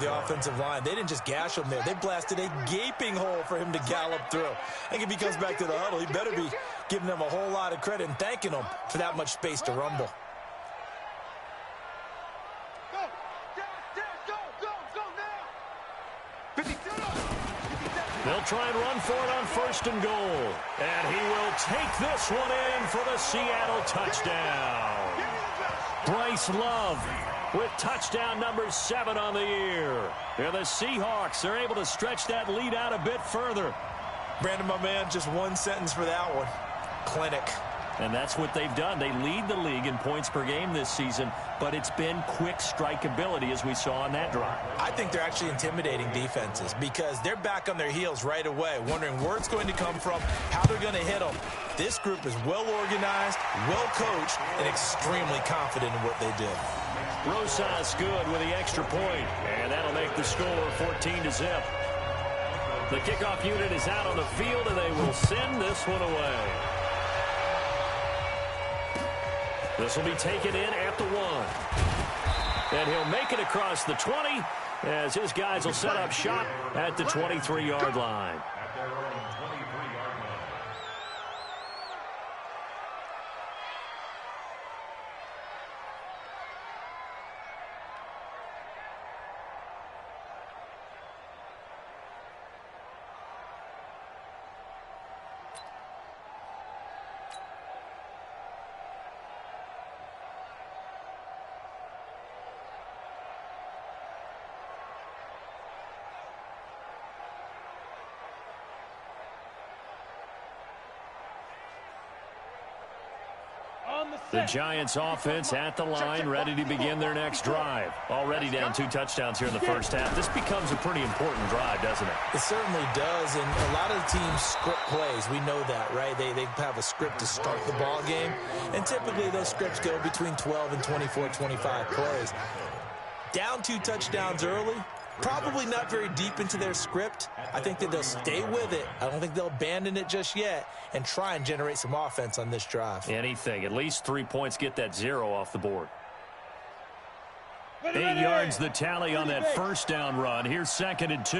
the offensive line. They didn't just gash him there. They blasted a gaping hole for him to gallop through. I think if he comes back to the huddle, he better be giving them a whole lot of credit and thanking them for that much space to rumble. They'll try and run for it on 1st and goal. And he will take this one in for the Seattle touchdown. Bryce Love with touchdown number 7 on the year. And the Seahawks are able to stretch that lead out a bit further. Brandon, my man, just one sentence for that one. Clinic. And that's what they've done. They lead the league in points per game this season, but it's been quick strikeability as we saw on that drive. I think they're actually intimidating defenses because they're back on their heels right away, wondering where it's going to come from, how they're going to hit them. This group is well organized, well coached, and extremely confident in what they do. Rosas good with the extra point, and that'll make the score 14-0. The kickoff unit is out on the field, and they will send this one away. This will be taken in at the 1. And he'll make it across the 20 as his guys will set up shop at the 23-yard line. The Giants offense at the line, ready to begin their next drive. Already down 2 touchdowns here in the first half. This becomes a pretty important drive, doesn't it? It certainly does, and a lot of the teams script plays. We know that, right? They have a script to start the ball game, and typically those scripts go between 12 and 24, 25 plays. Down 2 touchdowns early, probably not very deep into their script. I think that they'll stay with it. I don't think they'll abandon it just yet and try and generate some offense on this drive. Anything. At least 3 points, get that 0 off the board. 8 yards the tally on that first down run. Here's 2nd and 2.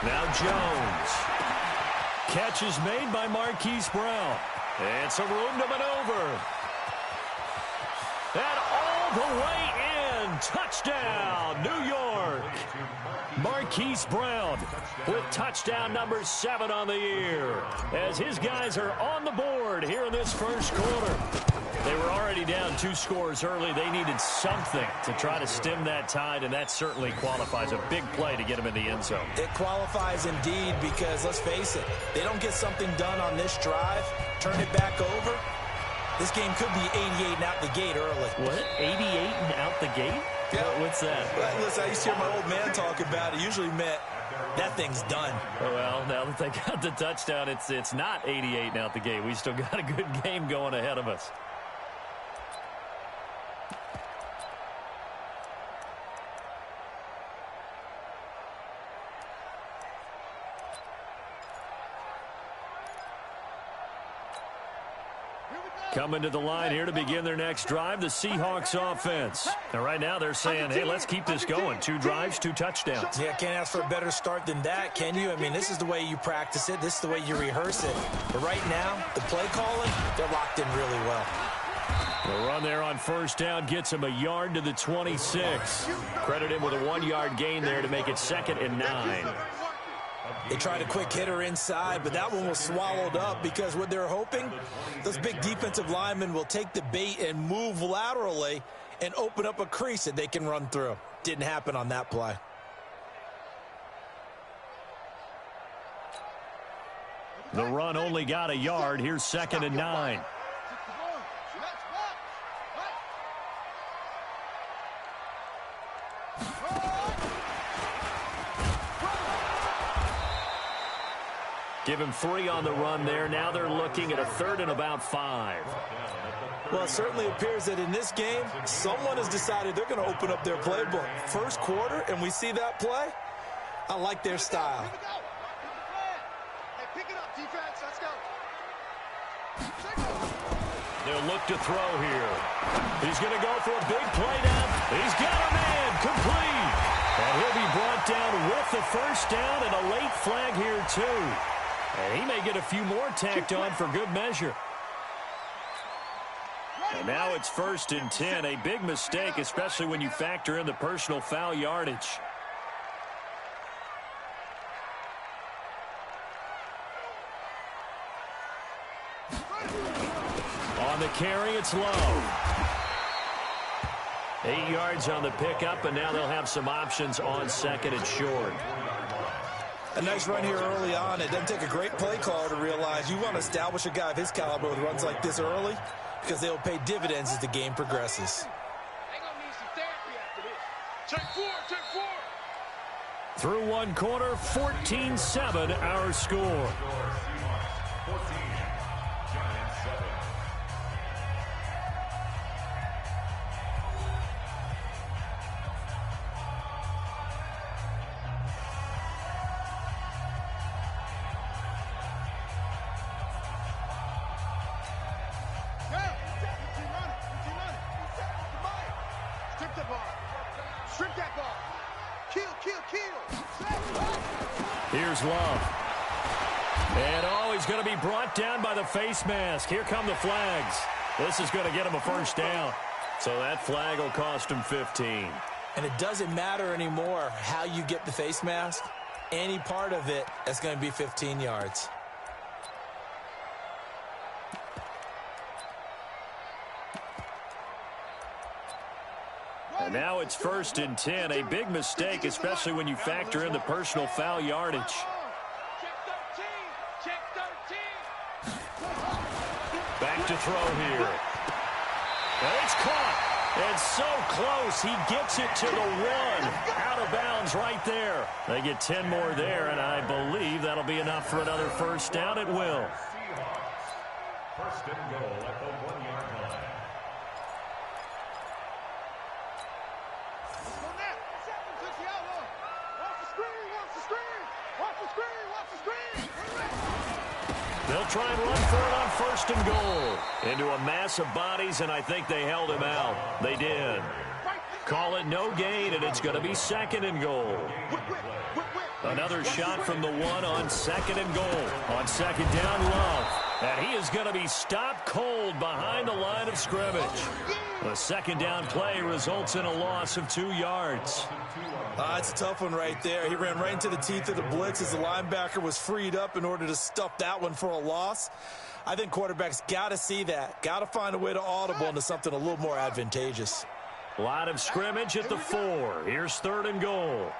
Now Jones. Catch is made by Marquise Brown. And some room to maneuver. And all the way in. Touchdown, New York. Marquise Brown with touchdown number 7 on the year. As his guys are on the board here in this first quarter. They were already down 2 scores early. They needed something to try to stem that tide, and that certainly qualifies. A big play to get them in the end zone. It qualifies indeed because, let's face it, they don't get something done on this drive, turn it back over, this game could be 88 and out the gate early. What? 88 and out the gate? Yeah. What's that? Well, listen, I used to hear my old man talk about it. Usually meant that thing's done. Well, now that they got the touchdown, it's not 88 and out the gate. We still got a good game going ahead of us. Coming to the line here to begin their next drive, the Seahawks offense. And right now they're saying, hey, let's keep this going. 2 drives, 2 touchdowns. Yeah, can't ask for a better start than that, can you? I mean, this is the way you practice it. This is the way you rehearse it. But right now, the play calling, they're locked in really well. The run there on first down gets him a yard to the 26. Credit him with a 1-yard gain there to make it 2nd and 9. They tried a quick hitter inside, but that one was swallowed up because what they're hoping, those big defensive linemen will take the bait and move laterally and open up a crease that they can run through. Didn't happen on that play. The run only got a yard. Here's 2nd and 9. Give him 3 on the run there. Now they're looking at a 3rd and about 5. Well, it certainly appears that in this game, someone has decided they're going to open up their playbook. First quarter, and we see that play. I like their style. They'll look to throw here. He's going to go for a big play down. He's got a man complete. And he'll be brought down with the first down and a late flag here too. And he may get a few more tacked on for good measure. And now it's 1st and 10. A big mistake, especially when you factor in the personal foul yardage. On the carry, it's low. 8 yards on the pickup, and now they'll have some options on 2nd and short. A nice run here early on. It doesn't take a great play caller to realize you want to establish a guy of his caliber with runs like this early because they'll pay dividends as the game progresses. Through one quarter, 14-7 our score. Here's Love. And he's going to be brought down by the face mask. Here come the flags. This is going to get him a first down. So that flag will cost him 15. And it doesn't matter anymore how you get the face mask. Any part of it is going to be 15 yards. And now it's 1st and 10. A big mistake, especially when you factor in the personal foul yardage. Back to throw here. And it's caught. And so close, he gets it to the 1. Out of bounds right there. They get 10 more there, and I believe that'll be enough for another first down. It will. 1st and goal at the 1-yard line. They'll try and run for it on 1st and goal. Into a mass of bodies, and I think they held him out. They did. Call it no gain, and it's going to be 2nd and goal. Another shot from the 1 on 2nd and goal. On 2nd down, Love. And he is going to be stopped cold behind the line of scrimmage. The 2nd down play results in a loss of 2 yards. It's a tough one right there. He ran right into the teeth of the blitz as the linebacker was freed up in order to stuff that one for a loss. I think quarterbacks got to see that. Got to find a way to audible into something a little more advantageous. A lot of scrimmage at the 4. Here's 3rd and goal.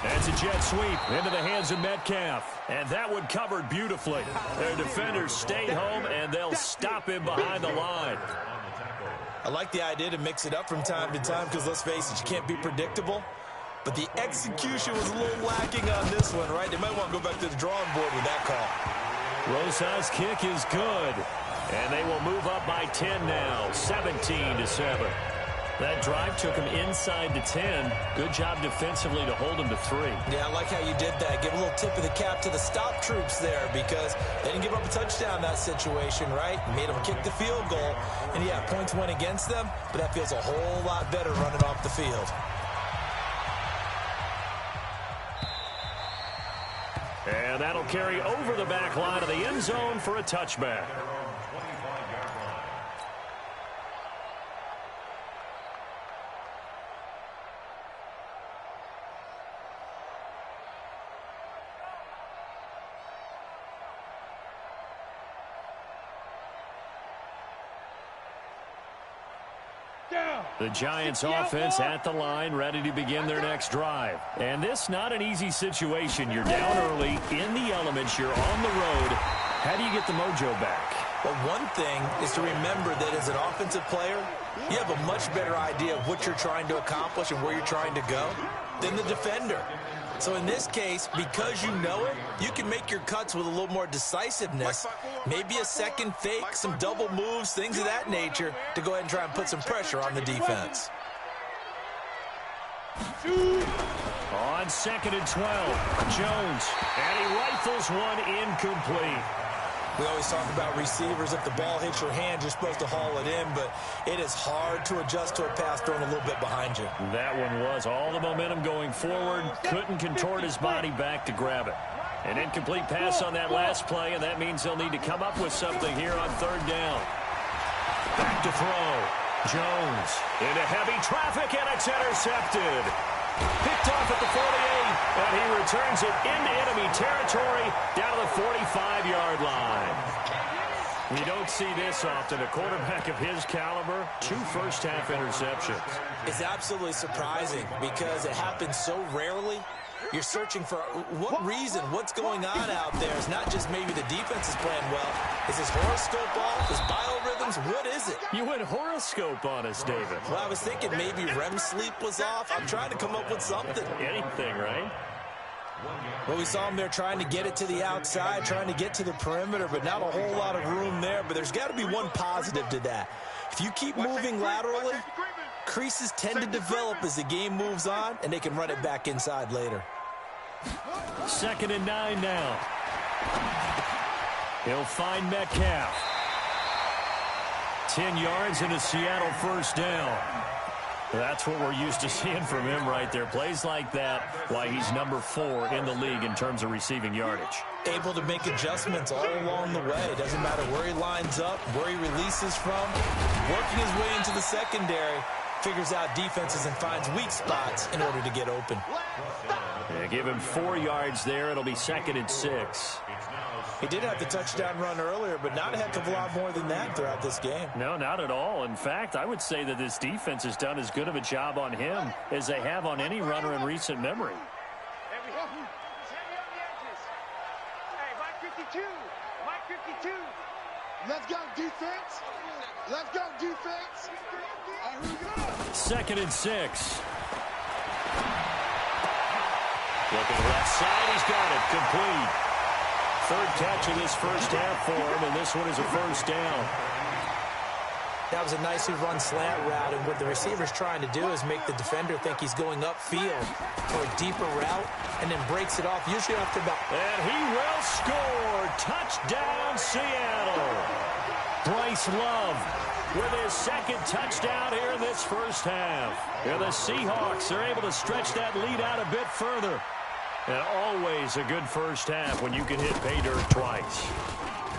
That's a jet sweep into the hands of Metcalf. And that one covered beautifully. Their defenders stayed home, and they'll stop him behind the line. I like the idea to mix it up from time to time because, let's face it, you can't be predictable. But the execution was a little lacking on this one, right? They might want to go back to the drawing board with that call. Rosa's kick is good. And they will move up by 10 now, 17-7. That drive took him inside the 10. Good job defensively to hold him to 3. Yeah, I like how you did that. Give a little tip of the cap to the stop troops there because they didn't give up a touchdown in that situation, right? Made them kick the field goal. And, yeah, points went against them, but that feels a whole lot better running off the field. And that'll carry over the back line of the end zone for a touchback. The Giants offense at the line, ready to begin their next drive. And this not an easy situation. You're down early, in the elements, you're on the road. How do you get the mojo back? Well, one thing is to remember that as an offensive player, you have a much better idea of what you're trying to accomplish and where you're trying to go than the defender. So in this case, because you know it, you can make your cuts with a little more decisiveness. Maybe a second fake, some double moves, things of that nature to go ahead and try and put some pressure on the defense. On 2nd and 12, Jones, and he rifles one incomplete. We always talk about receivers. If the ball hits your hand, you're supposed to haul it in, but it is hard to adjust to a pass thrown a little bit behind you. That one was all the momentum going forward. Couldn't contort his body back to grab it. An incomplete pass on that last play, and that means they'll need to come up with something here on 3rd down. Back to throw. Jones into heavy traffic, and it's intercepted. Picked off at the 48, and he returns it into enemy territory down to the 45-yard line. You don't see this often. A quarterback of his caliber, 2 first-half interceptions. It's absolutely surprising because it happens so rarely. You're searching for what reason, what's going on out there. It's not just maybe the defense is playing well. Is his horoscope off? His biorhythms? What is it? You went horoscope on us, David. Well, I was thinking maybe REM sleep was off. I'm trying to come up with something. Anything, right? Well, we saw him there trying to get it to the outside, trying to get to the perimeter, but not a whole lot of room there. But there's got to be one positive to that. If you keep moving laterally, creases tend to develop as the game moves on, and they can run it back inside later. 2nd and 9 now. He'll find Metcalf. 10 yards and a Seattle first down. That's what we're used to seeing from him right there. Plays like that, why he's number 4 in the league in terms of receiving yardage. Able to make adjustments all along the way. Doesn't matter where he lines up, where he releases from. Working his way into the secondary, figures out defenses and finds weak spots in order to get open. Yeah, give him 4 yards there. It'll be 2nd and 6. He did have the touchdown run earlier, but not a heck of a lot more than that throughout this game. No, not at all. In fact, I would say that this defense has done as good of a job on him as they have on any runner in recent memory. Let's go, defense. Let's go, defense. All right, here we go. 2nd and 6. Looking left side, he's got it. Complete. 3rd catch of this first half for him, and this one is a first down. That was a nicely run slant route, and what the receiver's trying to do is make the defender think he's going upfield for a deeper route, and then breaks it off, usually after about... And he will score. Touchdown, Seattle. Bryce Love with his 2nd touchdown here in this first half. And the Seahawks are able to stretch that lead out a bit further. And always a good first half when you can hit pay dirt twice.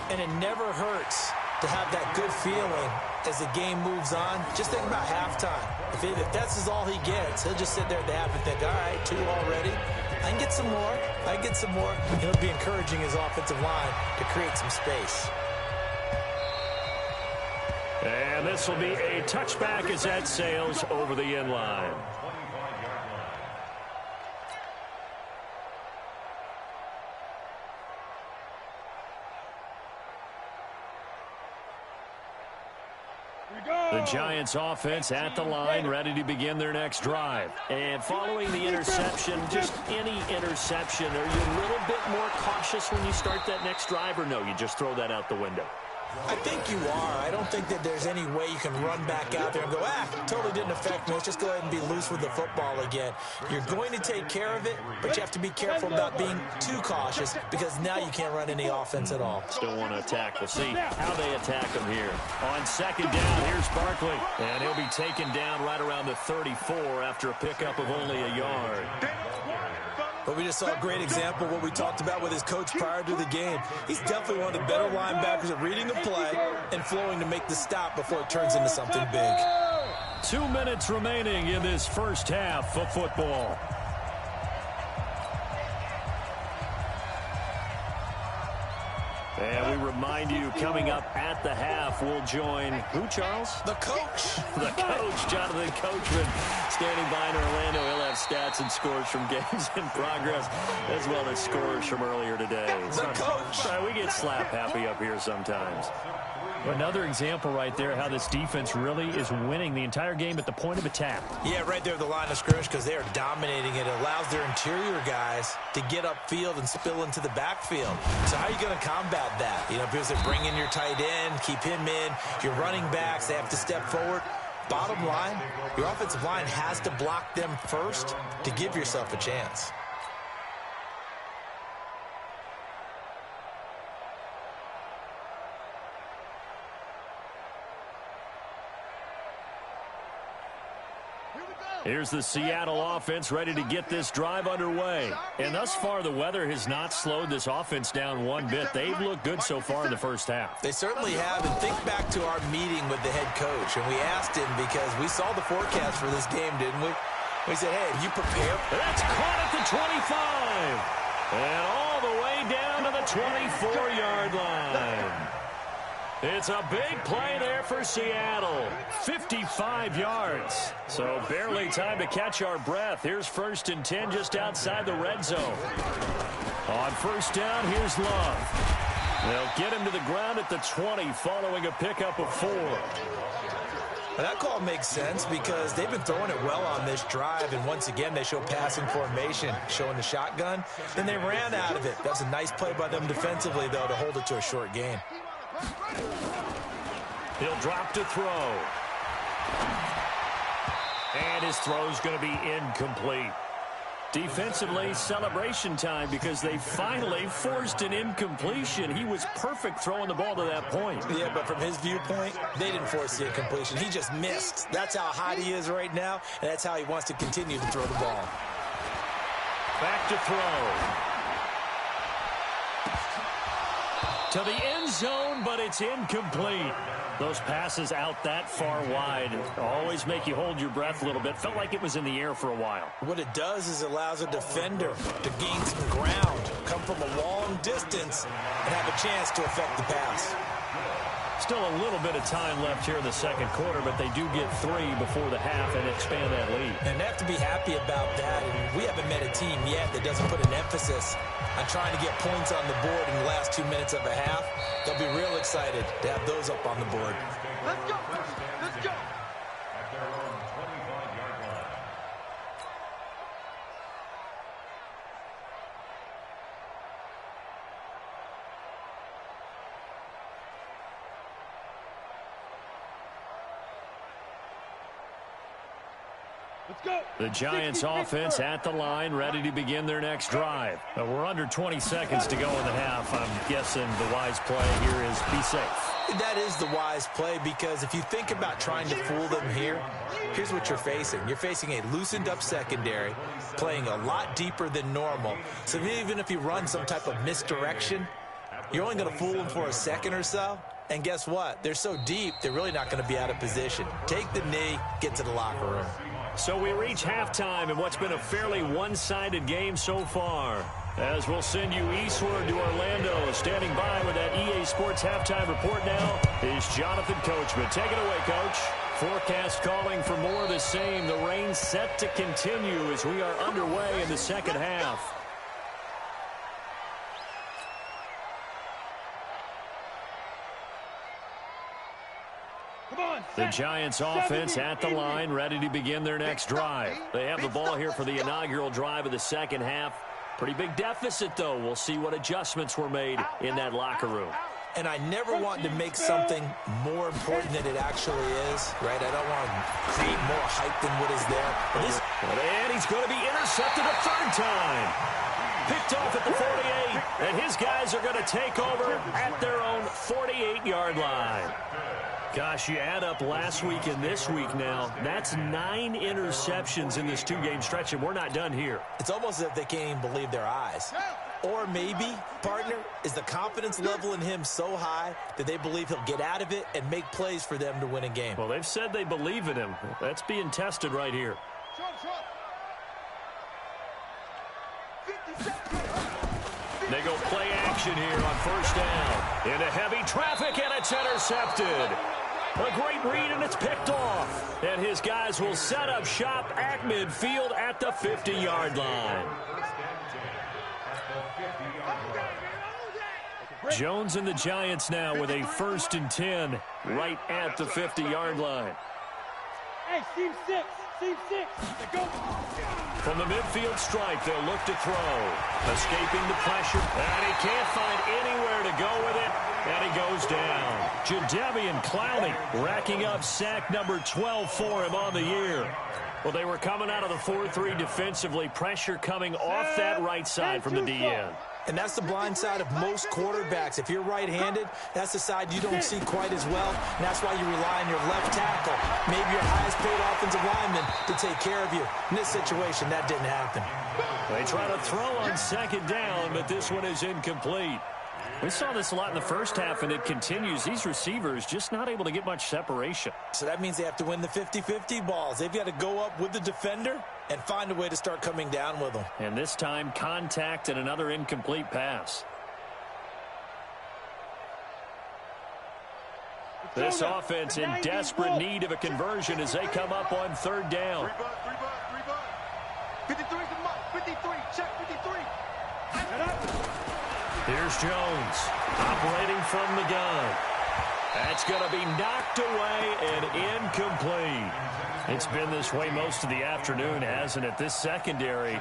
And it never hurts to have that good feeling as the game moves on. Just think about halftime. If that's all he gets, he'll just sit there at the half and think, all right, 2 already. I can get some more. I can get some more. He'll be encouraging his offensive line to create some space. And this will be a touchback as that sails over the end line. The Giants offense at the line, ready to begin their next drive. And following the interception, just any interception, are you a little bit more cautious when you start that next drive, or no, you just throw that out the window? I think you are. I don't think that there's any way you can run back out there and go, totally didn't affect me. Let's just go ahead and be loose with the football again. You're going to take care of it, but you have to be careful about being too cautious because now you can't run any offense at all. Still want to attack. We'll see how they attack him here. On 2nd down, here's Barkley. And he'll be taken down right around the 34 after a pickup of only a yard. But we just saw a great example of what we talked about with his coach prior to the game. He's definitely one of the better linebackers at reading the play and flowing to make the stop before it turns into something big. 2 minutes remaining in this first half of football. And we remind you, coming up at the half, we'll join who, Charles? The coach. The coach, Jonathan Coachman, standing by in Orlando. He'll have stats and scores from games in progress, as well as scores from earlier today. The coach. We get slap happy up here sometimes. Another example right there how this defense really is winning the entire game at the point of attack. Yeah, right there at the line of scrimmage because they are dominating it. It allows their interior guys to get upfield and spill into the backfield. So how are you going to combat that? You know, because they bring in your tight end, keep him in. Your running backs, they have to step forward. Bottom line, your offensive line has to block them first to give yourself a chance. Here's the Seattle offense ready to get this drive underway. And thus far, the weather has not slowed this offense down one bit. They've looked good so far in the first half. They certainly have. And think back to our meeting with the head coach. And we asked him because we saw the forecast for this game, didn't we? We said, hey, have you prepared? That's caught at the 25. And all the way down to the 24-yard line. It's a big play there for Seattle. 55 yards. So barely time to catch our breath. Here's 1st and 10 just outside the red zone. On first down, here's Love. They'll get him to the ground at the 20 following a pickup of 4. Well, that call makes sense because they've been throwing it well on this drive, and once again they show passing formation, showing the shotgun. Then they ran out of it. That's a nice play by them defensively, though, to hold it to a short gain. He'll drop to throw. And his throw's going to be incomplete. Defensively, celebration time because they finally forced an incompletion. He was perfect throwing the ball to that point. Yeah, but from his viewpoint, they didn't force the incompletion. He just missed. That's how hot he is right now, and that's how he wants to continue to throw the ball. Back to throw. To the end zone, but it's incomplete. Those passes out that far wide always make you hold your breath a little bit. Felt like it was in the air for a while. What it does is it allows a defender to gain some ground, come from a long distance, and have a chance to affect the pass. Still a little bit of time left here in the second quarter, but they do get 3 before the half and expand that lead. And they have to be happy about that. And we haven't met a team yet that doesn't put an emphasis on trying to get points on the board in the last 2 minutes of a half. They'll be real excited to have those up on the board. Let's go. Let's go. At their own 25-yard line. Let's go. The Giants offense at the line, ready to begin their next drive. We're under 20 seconds to go in the half. I'm guessing the wise play here is be safe. That is the wise play because if you think about trying to fool them here, here's what you're facing. You're facing a loosened up secondary, playing a lot deeper than normal. So even if you run some type of misdirection, you're only going to fool them for a second or so. And guess what? They're so deep, they're really not going to be out of position. Take the knee, get to the locker room. So we reach halftime in what's been a fairly one-sided game so far. As we'll send you eastward to Orlando. Standing by with that EA Sports halftime report now is Jonathan Coachman. Take it away, Coach. Forecast calling for more of the same. The rain set to continue as we are underway in the second half. The Giants offense at the line, ready to begin their next drive. They have the ball here for the inaugural drive of the second half. Pretty big deficit, though. We'll see what adjustments were made in that locker room. And I never want to make something more important than it actually is, right? I don't want to create more hype than what is there. And he's going to be intercepted a third time. Picked off at the 48, and his guys are going to take over at their own 48-yard line. Gosh, you add up last week and this week now, that's 9 interceptions in this 2-game stretch, and we're not done here. It's almost as if they can't even believe their eyes. Or maybe, partner, is the confidence level in him so high that they believe he'll get out of it and make plays for them to win a game. Well, they've said they believe in him. That's being tested right here. They go play action here on first down. Into heavy traffic, and it's intercepted. A great read, and it's picked off. And his guys will set up shop at midfield at the 50-yard line. Jones and the Giants now with a 1st and 10 right at the 50-yard line. Hey, Team 6. Team 6. Go. From the midfield stripe, they'll look to throw. Escaping the pressure. And he can't find anywhere to go with it. And he goes down. Jadeveon Clowney racking up sack number 12 for him on the year. Well, they were coming out of the 4-3 defensively. Pressure coming off that right side from the DN. And that's the blind side of most quarterbacks. If you're right-handed, that's the side you don't see quite as well. And that's why you rely on your left tackle, maybe your highest-paid offensive lineman, to take care of you. In this situation, that didn't happen. They try to throw on second down, but this one is incomplete. We saw this a lot in the first half, and it continues. These receivers just not able to get much separation. So that means they have to win the 50-50 balls. They've got to go up with the defender and find a way to start coming down with them. And this time, contact and another incomplete pass. This offense in desperate need of a conversion as they come up on third down. 53 is the mark. 53. Check 53. Here's Jones operating from the gun. That's going to be knocked away and incomplete. It's been this way most of the afternoon, hasn't it? This secondary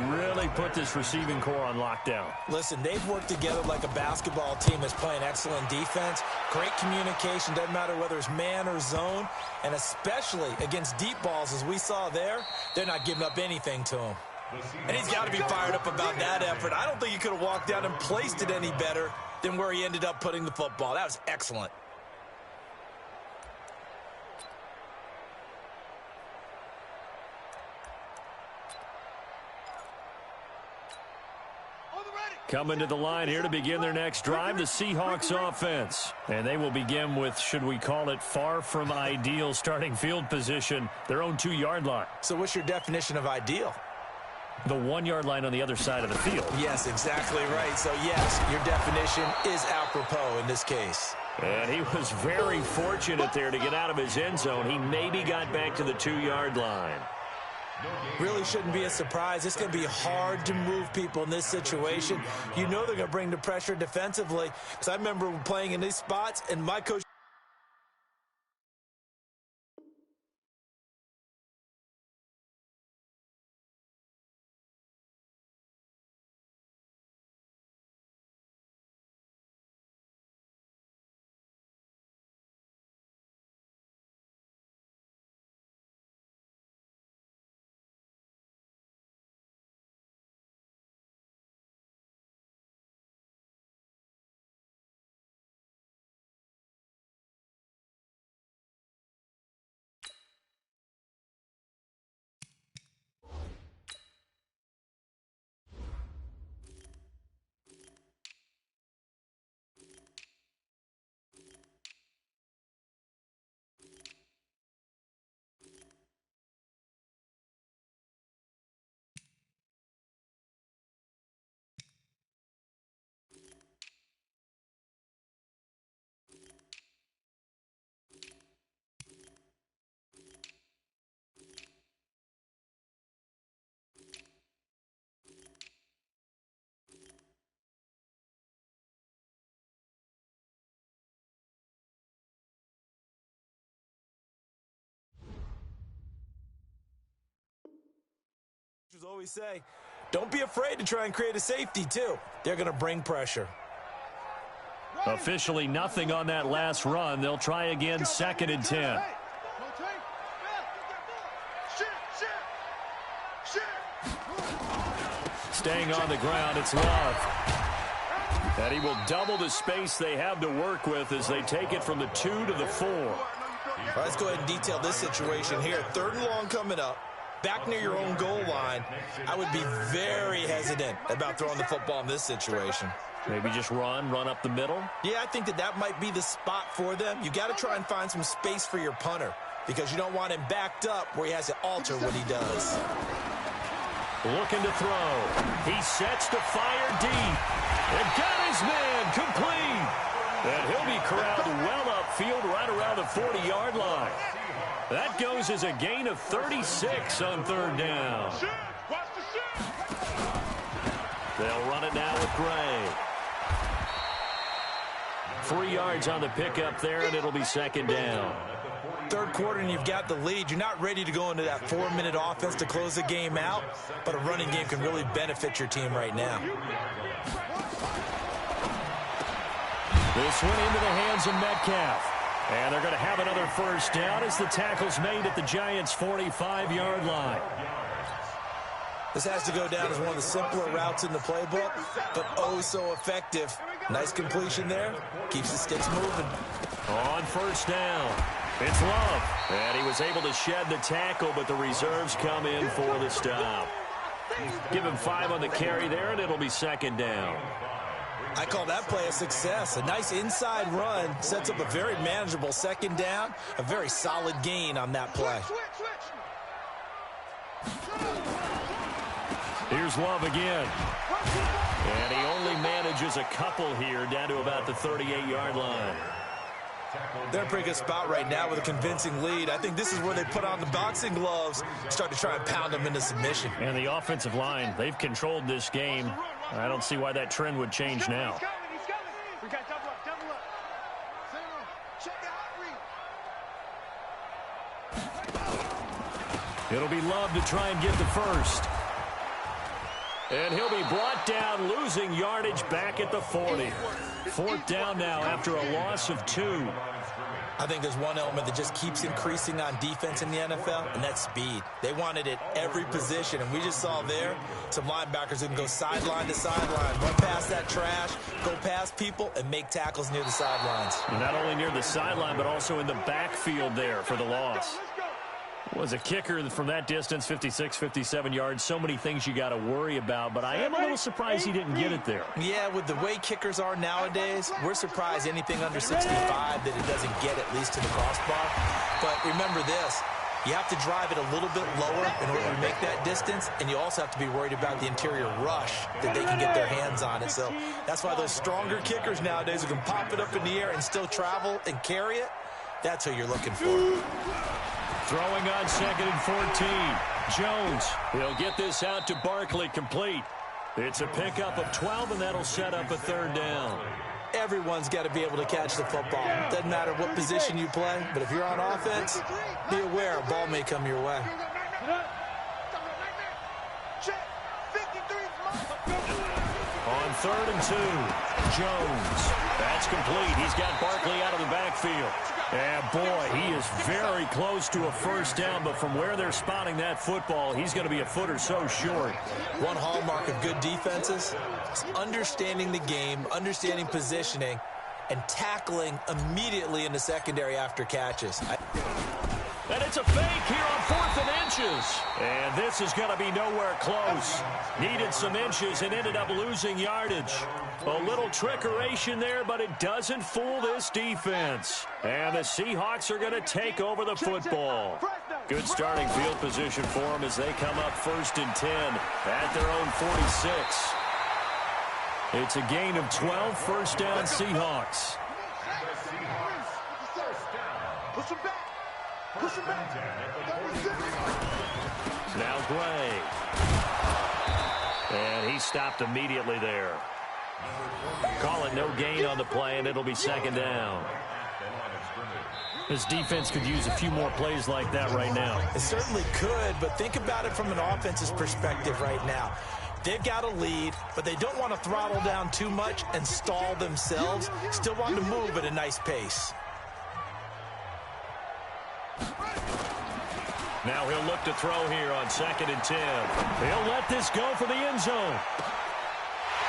really put this receiving core on lockdown. Listen, they've worked together like a basketball team that's playing excellent defense. Great communication, doesn't matter whether it's man or zone. And especially against deep balls, as we saw there, they're not giving up anything to him. And he's got to be fired up about that effort. I don't think he could have walked down and placed it any better than where he ended up putting the football. That was excellent. Coming to the line here to begin their next drive, the Seahawks offense. And they will begin with, should we call it, far from ideal starting field position, their own 2-yard line. So what's your definition of ideal? The 1-yard line on the other side of the field. Yes, exactly right. So, yes, your definition is apropos in this case. And he was very fortunate there to get out of his end zone. He maybe got back to the 2-yard line. Really shouldn't be a surprise. It's going to be hard to move people in this situation. You know they're going to bring the pressure defensively. Because I remember playing in these spots, and my coach... always say, don't be afraid to try and create a safety, too. They're going to bring pressure. Officially nothing on that last run. They'll try again, 2nd and 10. Staying on the ground, it's Love. And he will double the space they have to work with as they take it from the 2 to the 4. All right, let's go ahead and detail this situation here. 3rd and long coming up. Back near your own goal line, I would be very hesitant about throwing the football in this situation. Maybe just run up the middle? Yeah, I think that might be the spot for them. You got to try and find some space for your punter because you don't want him backed up where he has to alter what he does. Looking to throw. He sets to fire deep. And got his man complete. And he'll be corralled well upfield right around the 40-yard line. That goes as a gain of 36 on 3rd down. They'll run it now with Gray. 3 yards on the pickup there, and it'll be 2nd down. 3rd quarter, and you've got the lead. You're not ready to go into that 4-minute offense to close the game out, but a running game can really benefit your team right now. The This went into the hands of Metcalf. And they're going to have another first down as the tackle's made at the Giants' 45-yard line. This has to go down as one of the simpler routes in the playbook, but oh so effective. Nice completion there. Keeps the sticks moving. On first down, it's Love. And he was able to shed the tackle, but the reserves come in for the stop. Give him 5 on the carry there, and it'll be second down. I call that play a success. A nice inside run sets up a very manageable second down. A very solid gain on that play. Here's Love again. And he only manages a couple here down to about the 38-yard line. They're in a pretty good spot right now with a convincing lead. I think this is where they put on the boxing gloves, start to try and pound them into submission. And the offensive line, they've controlled this game. I don't see why that trend would change now. He's coming. We got double up. It'll be Love to try and get the first. And he'll be brought down, losing yardage back at the 40. Fourth down now after a loss of 2. I think there's one element that just keeps increasing on defense in the NFL, and that's speed. They want it at every position, and we just saw there some linebackers who can go sideline to sideline, run past that trash, go past people, and make tackles near the sidelines. And not only near the sideline, but also in the backfield there for the loss. Was a kicker from that distance, 56, 57 yards. So many things you got to worry about, but I am a little surprised he didn't get it there. Yeah, with the way kickers are nowadays, we're surprised anything under 65 that it doesn't get at least to the crossbar. But remember this, you have to drive it a little bit lower in order to make that distance, and you also have to be worried about the interior rush that they can get their hands on it. So that's why those stronger kickers nowadays who can pop it up in the air and still travel and carry it, that's who you're looking for. Throwing on 2nd and 14. Jones, he'll get this out to Barkley, complete. It's a pickup of 12, and that'll set up a third down. Everyone's got to be able to catch the football. Doesn't matter what position you play, but if you're on offense, be aware a ball may come your way. On 3rd and 2, Jones. That's complete. He's got Barkley out of the backfield. And boy, he is very close to a first down, but from where they're spotting that football, he's going to be a foot or so short. One hallmark of good defenses is understanding the game, understanding positioning, and tackling immediately in the secondary after catches. And it's a fake here on 4th and inches. And this is going to be nowhere close. Needed some inches and ended up losing yardage. A little trickeration there, but it doesn't fool this defense. And the Seahawks are going to take over the football. Good starting field position for them as they come up 1st and 10 at their own 46. It's a gain of 12, first down Seahawks. Push him back. Push him back. Now Gray. And he stopped immediately there. Call it no gain on the play, and it'll be second down. This defense could use a few more plays like that right now. It certainly could, but think about it from an offense's perspective right now. They've got a lead, but they don't want to throttle down too much and stall themselves. Still want to move at a nice pace. Now he'll look to throw here on 2nd and 10. He'll let this go for the end zone.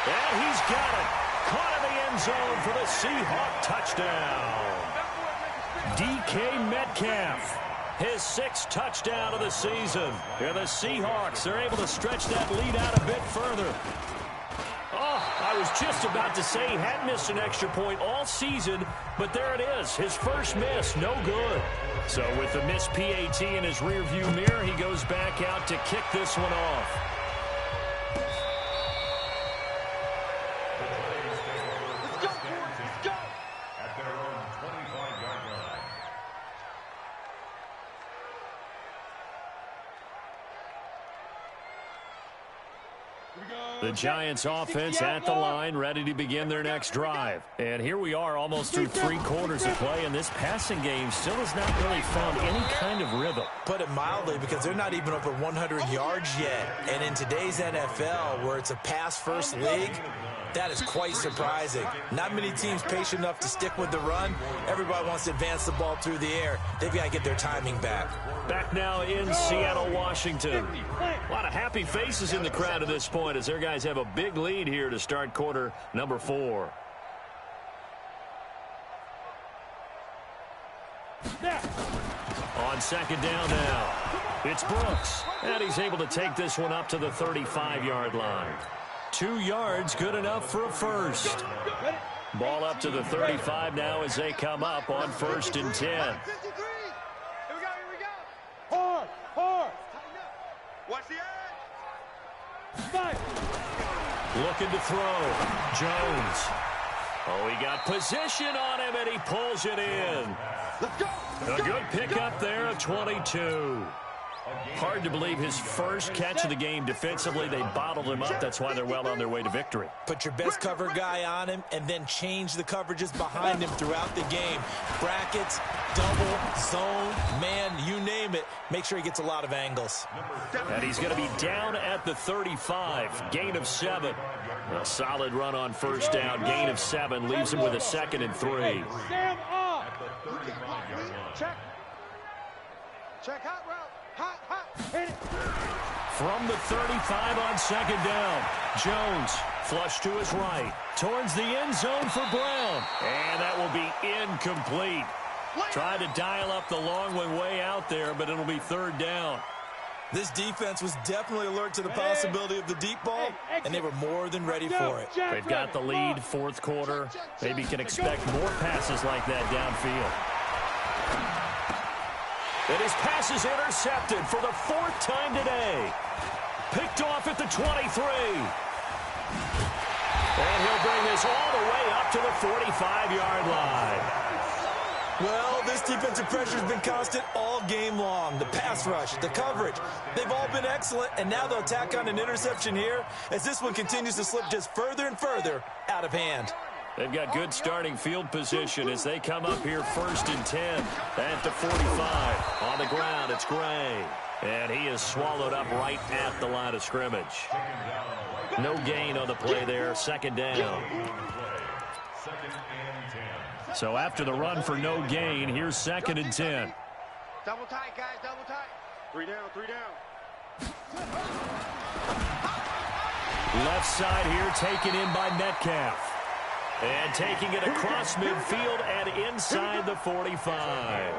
And he's got it. Caught in the end zone for the Seahawk touchdown. DK Metcalf, his 6th touchdown of the season. And the Seahawks are able to stretch that lead out a bit further. Oh, I was just about to say he hadn't missed an extra point all season, but there it is. His first miss, no good. So with the missed PAT in his rearview mirror, he goes back out to kick this one off. The Giants offense at the line, ready to begin their next drive. And here we are almost through 3 quarters of play, and this passing game still has not really found any kind of rhythm. Put it mildly, because they're not even over 100 yards yet. And in today's NFL, where it's a pass-first league, that is quite surprising. Not many teams patient enough to stick with the run. Everybody wants to advance the ball through the air. They've got to get their timing back. Back now in Seattle, Washington. A lot of happy faces in the crowd at this point as their guys have a big lead here to start quarter number 4. On second down now, it's Brooks. And he's able to take this one up to the 35-yard line. 2 yards, good enough for a first. Ball up to the 35 now as they come up on 1st and 10. Here we go. Hard. Watch the edge. Looking to throw. Jones. Oh, he got position on him, and he pulls it in. Let's go. A good pickup there of 22. Hard to believe his first catch of the game defensively. They bottled him up. That's why they're well on their way to victory. Put your best cover guy on him and then change the coverages behind him throughout the game. Brackets, double, zone, man, you name it. Make sure he gets a lot of angles. And he's going to be down at the 35. Gain of 7. A solid run on 1st down. Gain of 7 leaves him with a 2nd and 3. Sam up. Check hot route. Hot. Hit it. From the 35 on 2nd down. Jones flush to his right. Towards the end zone for Brown. And that will be incomplete. Tried to dial up the long one way out there, but it'll be 3rd down. This defense was definitely alert to the possibility of the deep ball, and they were more than ready for it. They've got the lead, 4th quarter. Maybe can expect more passes like that downfield. And his pass is intercepted for the 4th time today. Picked off at the 23. And he'll bring this all the way up to the 45-yard line. Well, this defensive pressure has been constant all game long. The pass rush, the coverage, they've all been excellent, and now they'll tack on an interception here as this one continues to slip just further and further out of hand. They've got good starting field position as they come up here 1st and 10 at the 45. On the ground, it's Gray. And he is swallowed up right at the line of scrimmage. No gain on the play there, 2nd down. So after the run for no gain, here's 2nd and 10. Double tight, guys, double tight. 3 down. Left side here taken in by Metcalf. And taking it across midfield and inside the 45.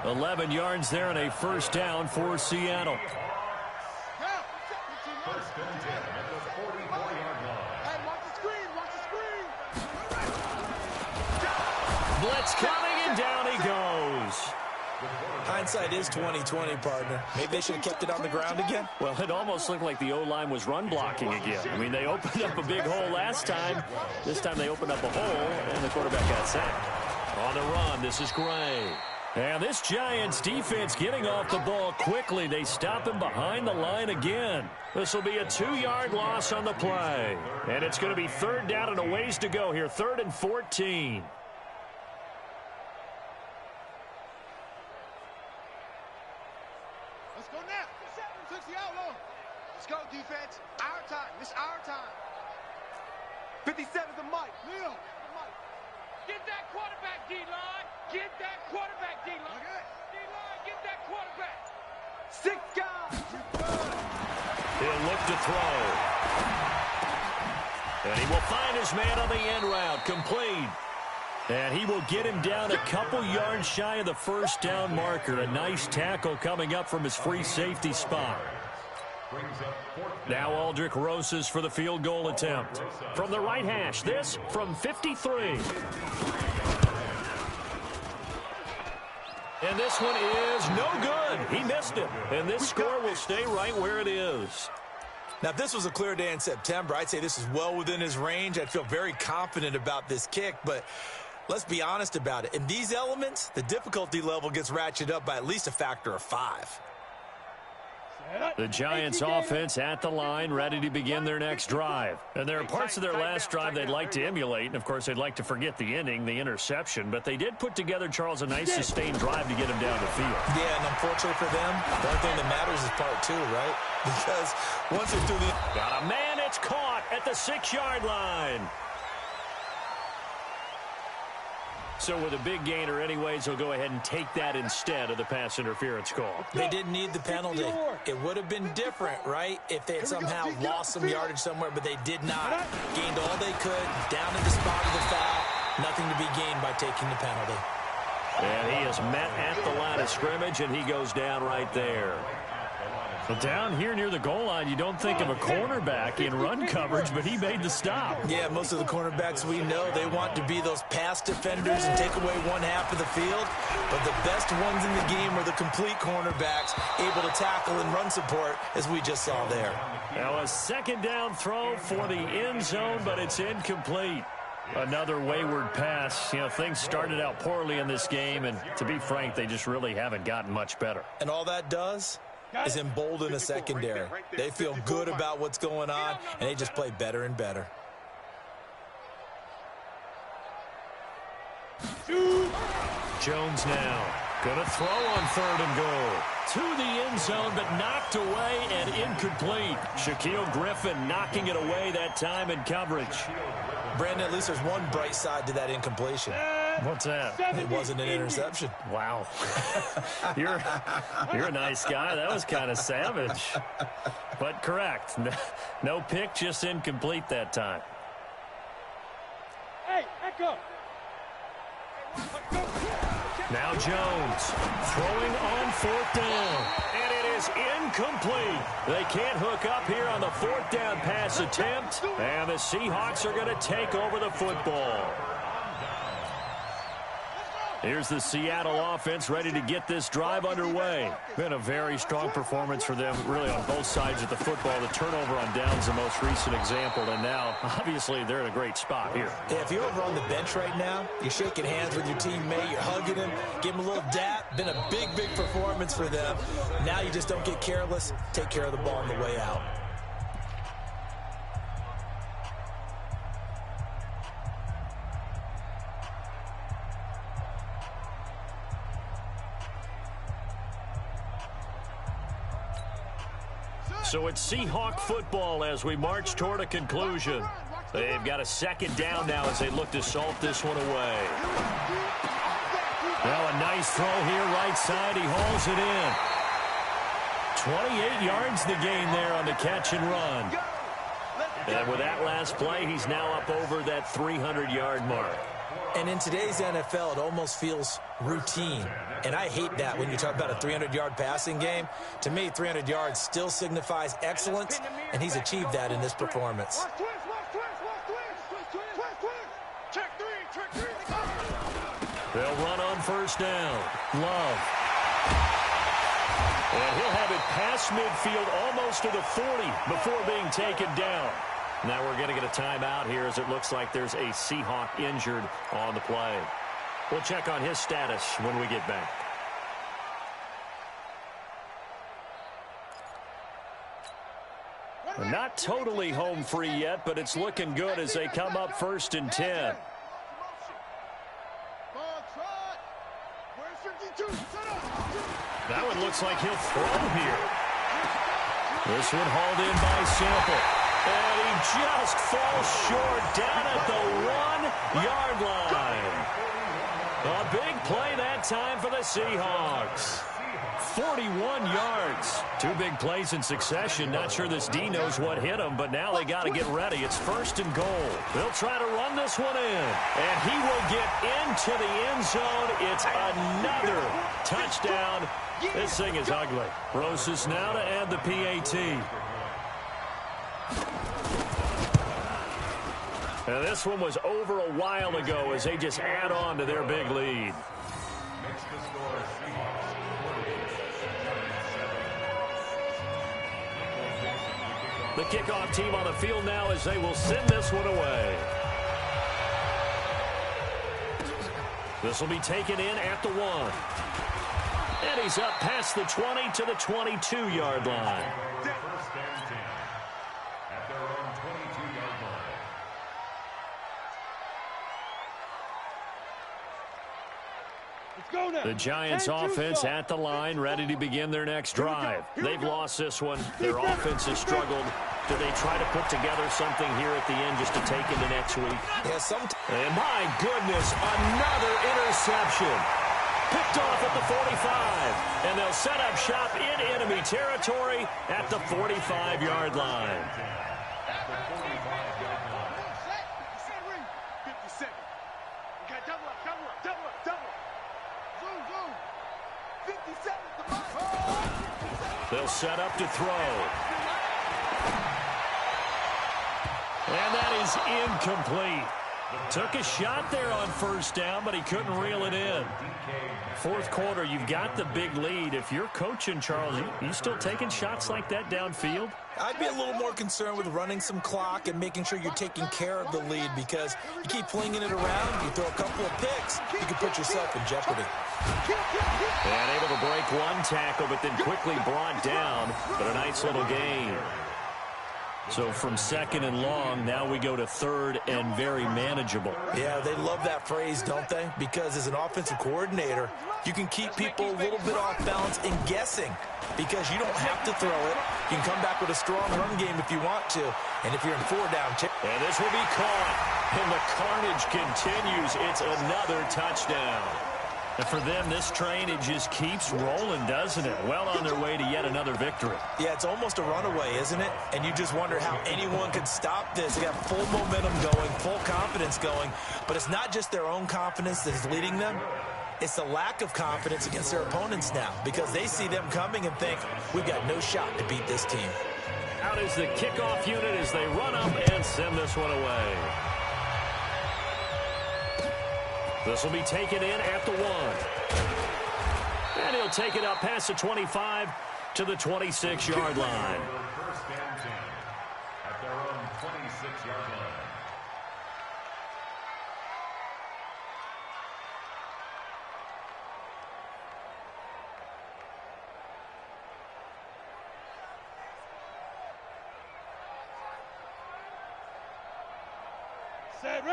11 yards there and a 1st down for Seattle. First and 10 at the 44-yard line. Hey, watch the screen. Blitz coming, and down he goes. Hindsight is 20/20, partner. Maybe they should have kept it on the ground again. Well, it almost looked like the O-line was run blocking again. I mean, they opened up a big hole last time. This time they opened up a hole, and the quarterback got sacked. On the run, this is Gray. And this Giants defense getting off the ball quickly. They stop him behind the line again. This will be a 2-yard loss on the play. And it's going to be 3rd down and a ways to go here. 3rd and 14. Let's go now. 60 outlaw. Let's go, defense. Our time. This our time. 57's the mic. Leo. Get that quarterback, D-line. Get that quarterback, D-line. D-line, get that quarterback. 6 guys. He'll look to throw. And he will find his man on the end route. Complete. And he will get him down a couple yards shy of the 1st down marker. A nice tackle coming up from his free safety spot. Now Aldrich Rosas for the field goal attempt. From the right hash, this from 53. And this one is no good. He missed it. And this score will stay right where it is. Now, if this was a clear day in September, I'd say this is well within his range. I'd feel very confident about this kick, but let's be honest about it. In these elements, the difficulty level gets ratcheted up by at least a factor of 5. The Giants offense at the line, ready to begin their next drive. And there are parts of their last drive they'd like to emulate. And, of course, they'd like to forget the inning, the interception. But they did put together, Charles, a nice sustained drive to get him down the field. Yeah, and unfortunately for them, the only thing that matters is part two, right? Because once they're through the... Got a man, it's caught at the 6-yard line. So with a big gainer anyways, he'll go ahead and take that instead of the pass interference call. They didn't need the penalty. It would have been different, right, if they had somehow lost some yardage somewhere, but they did not. Gained all they could, down in the spot of the foul. Nothing to be gained by taking the penalty. And he is met at the line of scrimmage, and he goes down right there. Well, down here near the goal line, you don't think of a cornerback in run coverage, but he made the stop. Yeah, most of the cornerbacks we know, they want to be those pass defenders and take away one half of the field. But the best ones in the game are the complete cornerbacks, able to tackle and run support, as we just saw there. Now a second down throw for the end zone, but it's incomplete. Another wayward pass. You know, things started out poorly in this game, and to be frank, they just really haven't gotten much better. And all that does is embolden a secondary. They feel good about what's going on, and they just play better and better. Jones now gonna throw on 3rd and goal. To the end zone, but knocked away and incomplete. Shaquille Griffin knocking it away that time in coverage. Brandon, at least there's one bright side to that incompletion. What's that? It wasn't an interception. Wow. You're a nice guy. That was kind of savage. But correct. No pick, just incomplete that time. Hey, echo. Now Jones throwing on 4th down. And it is incomplete. They can't hook up here on the 4th down pass attempt. And the Seahawks are going to take over the football. Here's the Seattle offense ready to get this drive underway. Been a very strong performance for them, really, on both sides of the football. The turnover on downs, the most recent example, and now, obviously, they're in a great spot here. Yeah, if you're over on the bench right now, you're shaking hands with your teammate, you're hugging him, give him a little dap. Been a big, big performance for them. Now you just don't get careless. Take care of the ball on the way out. So it's Seahawk football as we march toward a conclusion. They've got a second down now as they look to salt this one away. Now a nice throw here, right side. He hauls it in. 28 yards the gain there on the catch and run. And with that last play, he's now up over that 300-yard mark. And in today's NFL, it almost feels routine. And I hate that when you talk about a 300-yard passing game. To me, 300 yards still signifies excellence, and he's achieved that in this performance. They'll run on 1st down. Love. And he'll have it past midfield almost to the 40 before being taken down. Now we're going to get a timeout here as it looks like there's a Seahawk injured on the play. We'll check on his status when we get back. Not totally home free yet, but it's looking good as they come up 1st and 10. That one looks like he'll throw here. This one hauled in by Sample. And he just falls short down at the 1-yard line. A big play that time for the Seahawks. 41 yards. 2 big plays in succession. Not sure this D knows what hit him, but now they got to get ready. It's 1st and goal. They'll try to run this one in. And he will get into the end zone. It's another touchdown. This thing is ugly. Rosas now to add the PAT. Now this one was over a while ago as they just add on to their big lead. The kickoff team on the field now as they will send this one away. This will be taken in at the 1. And he's up past the 20 to the 22-yard line. First and 10 at their own 22-yard line. Let's go now. The Giants offense at the line, ready to begin their next drive. They've lost this one. Their offense has struggled. Do they try to put together something here at the end just to take into next week? Yeah, and my goodness, another interception. Picked off at the 45. And they'll set up shop in enemy territory at the 45-yard line. At the 45-yard line. 57. You got double up. Zoom. 57 to my. They'll set up to throw. And that is incomplete. Took a shot there on first down, but he couldn't reel it in. Fourth quarter, you've got the big lead. If you're coaching, Charles, you still taking shots like that downfield? I'd be a little more concerned with running some clock and making sure you're taking care of the lead, because you keep flinging it around, you throw a couple of picks, you can put yourself in jeopardy. And able to break one tackle, but then quickly brought down, but a nice little gain. So from second and long, now we go to third and very manageable. Yeah, they love that phrase, don't they? Because as an offensive coordinator, you can keep people a little bit off balance and guessing, because you don't have to throw it. You can come back with a strong run game if you want to. And if you're in 4 down. And this will be caught. And the carnage continues. It's another touchdown. And for them, this train, it just keeps rolling, doesn't it? Well on their way to yet another victory. Yeah, it's almost a runaway, isn't it? And you just wonder how anyone could stop this. They got full momentum going, full confidence going. But it's not just their own confidence that is leading them. It's the lack of confidence against their opponents now, because they see them coming and think, we've got no shot to beat this team. Out is the kickoff unit as they run up and send this one away. This will be taken in at the 1. And he'll take it up past the 25 to the 26-yard line. First and 10 at their own 26-yard line.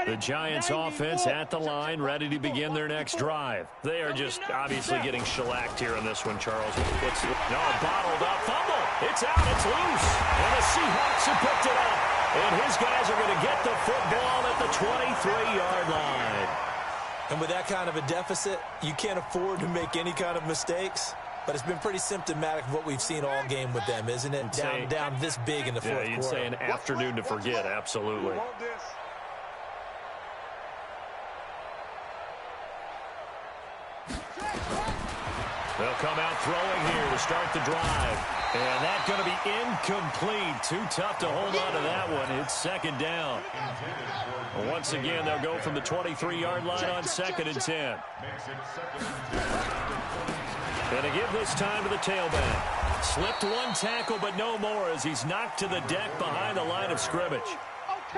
The Giants offense at the line, ready to begin their next drive. They are just obviously getting shellacked here in this one, Charles. Bottled up fumble. It's out, it's loose. And the Seahawks have picked it up. And his guys are going to get the football at the 23-yard line. And with that kind of a deficit, you can't afford to make any kind of mistakes. But it's been pretty symptomatic of what we've seen all game with them, isn't it? Down this big in the fourth quarter. You'd say an afternoon to forget, absolutely. They'll come out throwing here to start the drive. And that's going to be incomplete. Too tough to hold on to that one. It's second down. Once again, they'll go from the 23-yard line on second and 10. And to give this time to the tailback. Slipped one tackle, but no more as he's knocked to the deck behind the line of scrimmage. A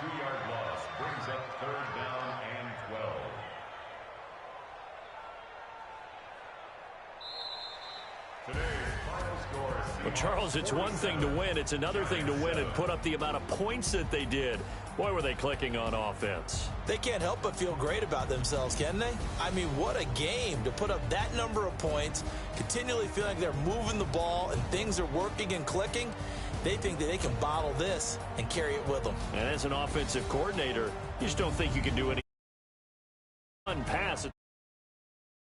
2-yard loss brings up third down and 12. Well, Charles, it's one thing to win. It's another thing to win and put up the amount of points that they did. Boy, were they clicking on offense. They can't help but feel great about themselves, can they? I mean, what a game to put up that number of points, continually feel like they're moving the ball and things are working and clicking. They think that they can bottle this and carry it with them. And as an offensive coordinator, you just don't think you can do any. Pass